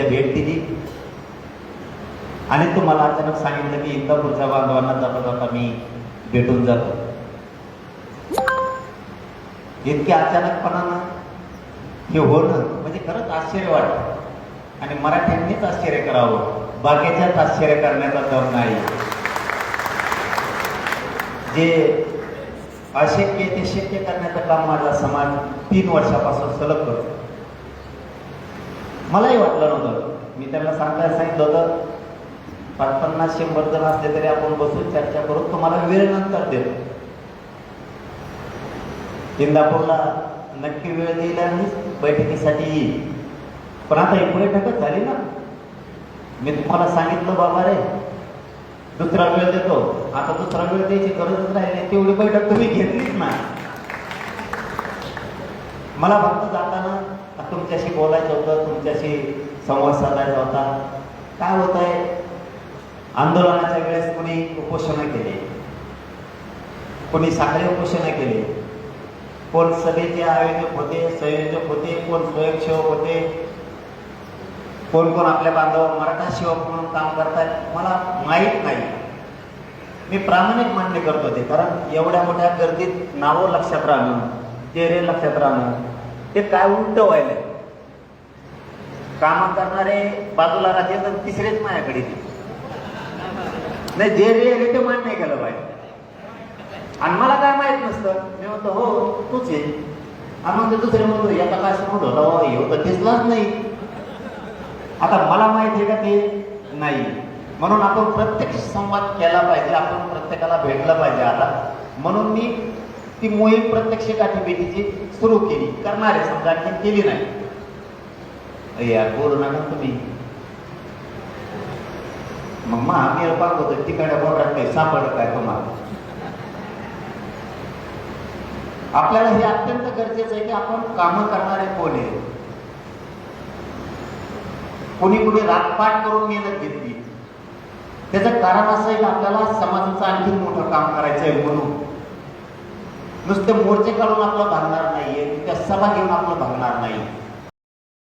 भेट दिली आणि तुम्हाला अचानक सांगितलं की इंदापूरच्या बांधवांना जाता जाता मी भेटून जातो. इतक्या अचानकपणानं हे होणं म्हणजे खरंच आश्चर्य वाटतं आणि मराठ्यांनीच आश्चर्य करावं, बाकीच्याच आश्चर्य करण्याचा दम नाही. जे अशक्य ते शक्य करण्याचं काम माझा समाज 3 वर्षापासून सलग करतो. मलाही वाटलं नव्हतं, मी त्यांना सांगितलं होतं 50-100 जण असले तरी आपण बसून चर्चा करू, तुम्हाला वेळ नंतर देतो. इंदापूरला नक्की वेळ दिला आणि बैठकीसाठी येईल, पण आता ही बैठकच झाली ना. मी तुम्हाला सांगितलं बाबा रे दुसरा वेळ देतो, आता दुसरा वेळ द्यायची गरजच राहिली, तेवढी बैठक तुम्ही घेतलीच ना. मला फक्त जाताना तुमच्याशी बोलायचं होतं, तुमच्याशी संवाद साधायचा होता. काय होत आहे, आंदोलनाच्या वेळेस कोणी उपोषण केले, कोणी साखळी उपोषण केले, कोण सभेचे आयोजक होते, संयोजक होते, कोण स्वयंसेवक होते, कोण कोण आपल्या बांधव मराठा सेवक म्हणून काम करतात मला माहीत नाही. मी प्रामाणिक मान्य करतो ते, कारण एवढ्या मोठ्या गर्दीत नावं लक्षात राहणं, चेहरे लक्षात राहणं, ते काय उलट व्हायलंय. काम करणारे बाजूला राहते तर तिसरेच माझ्याकडे नाही, जे रे ते मान्य केलं पाहिजे. आणि मला काय माहित नसतं, मी म्हणतो हो तूच आहे, आणि मग दुसरे म्हणतो याचा काय समज होता, हे तर दिसलाच नाही. आता मला माहित आहे का ते नाही, म्हणून आपण प्रत्यक्ष संवाद केला पाहिजे, आपण प्रत्येकाला भेटलं पाहिजे. आता म्हणून मी ती मोहीम प्रत्यक्ष गाठीभेटीची सुरू केली, करणारे समजा आणखी केली नाही. यार बोलू नका तुम्ही, मग महावीर पाक होतं तिकडे बोटात काही सापडत काय तुम्हाला. आपल्याला हे अत्यंत गरजेचं आहे की आपण कामं करणारे कोण आहे. कोणी कुठे रातपाट करून मेहनत घेतली, त्याचं कारण असं आहे की आपल्याला समाजाचं आणखी मोठं काम करायचं आहे. म्हणून नुसते मोर्चे काढून आपलं भागणार नाहीये, त्या सभा घेऊन आपलं भागणार नाही.